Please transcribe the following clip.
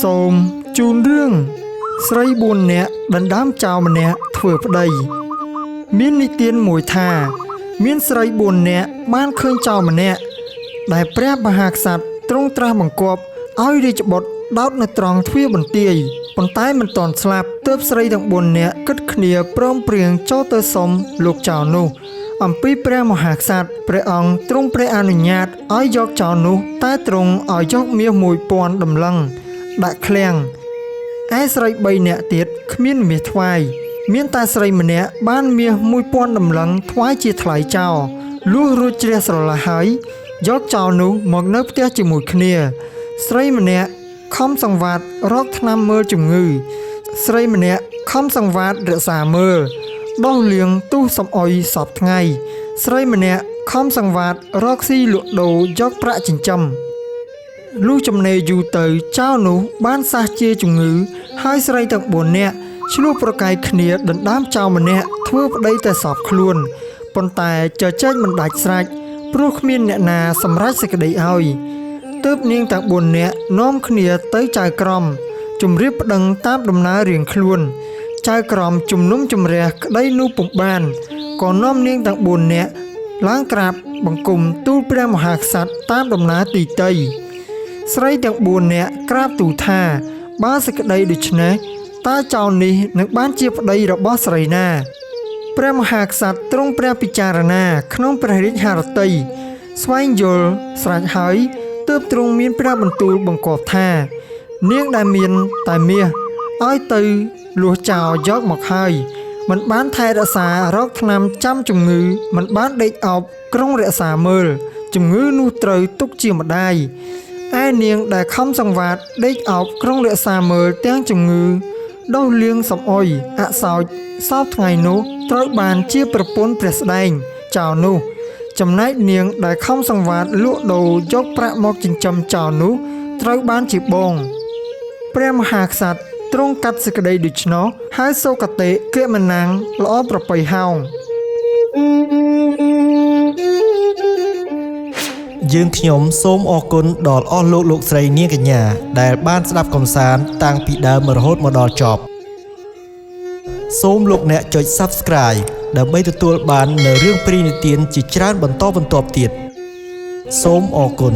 សូមជូនរឿងស្រី4នាក់ដណ្ដើមចៅម្នាក់ធ្វើប្តីមាននិទានមួយថាមានស្រី4នាក់បានឃើញចៅម្នាក់ដែលព្រះមហាក្សត្រទ្រង់ត្រាស់បង្គាប់ឲ្យរាជបុត្រដោតនៅត្រង់ទ្វារបន្ទាយប៉ុន្តែមិនទាន់ស្លាប់ទើបស្រីទាំង4នាក់គិតគ្នាព្រមព្រៀងចូលទៅសុំលោកចៅនោះអំពីព្រះមហាក្សត្រព្រះអង្គទ្រង់ព្រះអនុញ្ញាតឲ្យយកចៅនោះតែទ្រង់ឲ្យយកមាស1000ដំឡឹងដាក់ឃ្លាំងឯស្រី3នាក់ទៀតគ្មានមាសថ្វាយមានតែស្រីម្នាក់បានមាស1000ដំឡឹងថ្វាយជាថ្លៃចៅលុះរួចជ្រះស្រឡះហើយយកចៅនោះមកនៅផ្ទះជាមួយគ្នាស្រីម្នាក់ខំសង្វាតរកថ្នាំមើលជំងឺស្រីម្នាក់ខំសង្វាតរក្សាមើលដោះលាងទូសំអុយសពថ្ងៃស្រីម្នាក់ខំសង្វាតរកស៊ីលក់ដូរយកប្រាក់ចិញ្ចឹមលុះចំណេរយូរទៅចៅនោះបានសះជាជំងឺហើយស្រីទាំង4នាក់ឆ្លោះប្រកែកគ្នាដណ្ដើមចៅម្នាក់ធ្វើប្តីតែសពខ្លួនប៉ុន្តែចែកមិនដាច់ស្រេចព្រោះគ្មានអ្នកណាសម្រេចសេចក្តីឲ្យទើបនាងទាំង4នាក់នាំគ្នាទៅចៅក្រមជម្រាបប្តឹងតាមដំណើររៀងខ្លួនចៅក្រមជំនុំជម្រះក្តីនោះពុំបានក៏នាំនាងទាំង4នាក់ឡើងក្រាបបង្គំទូលព្រះមហាក្សត្រតាមដំណើរទីតីស្រីទាំង4នាក់ក្រាបទូលថាបើសេចក្តីដូច្នេះតើចៅនេះនឹងបានជាប្តីរបស់ស្រីណាព្រះមហាក្សត្រទ្រង់ព្រះពិចារណាក្នុងព្រះរាជហឫទ័យស្វែងយល់ស្រេចហើយទើបទ្រង់មានព្រះបន្ទូលបង្គាប់ថានាងដែលមានតែមាសឲ្យទៅលួសចោលយកមកហើយមិនបានថែរក្សារកថ្នាំចាំជំងឺមិនបានដេកអោបក្រុងរក្សាមើលជំងឺនោះត្រូវទុកជាម្ដាយឯនាងដែលខំសង្វាតដេកអោបក្រុងរក្សាមើលទាំងជំងឺដោះលាងសំអុយអសោចសោកថ្ងៃនោះត្រូវបានជាប្រពន្ធព្រះស្ដែងចៅនោះចំណែកនាងដែលខំសង្វាតលក់ដូរយកប្រាក់មកចិញ្ចឹមចៅនោះត្រូវបានជាបងព្រះមហាក្សត្រទ្រង់កាត់សេចក្តីដូច្នោះហើយសូកតិគមនាងល្អប្រពៃហោងយើងខ្ញុំសូមអរគុណដល់អស់លោកស្រីនាងកញ្ញាដែលបានស្ដាប់កំសាន្តតាំងពីដើមរហូតមកដល់ចប់សូមលោកអ្នកចុច Subscribe ដើម្បីទទួលបាននូវរឿងព្រេងនិទានជាច្រើនបន្តបន្ទាប់ទៀតសូមអរគុណ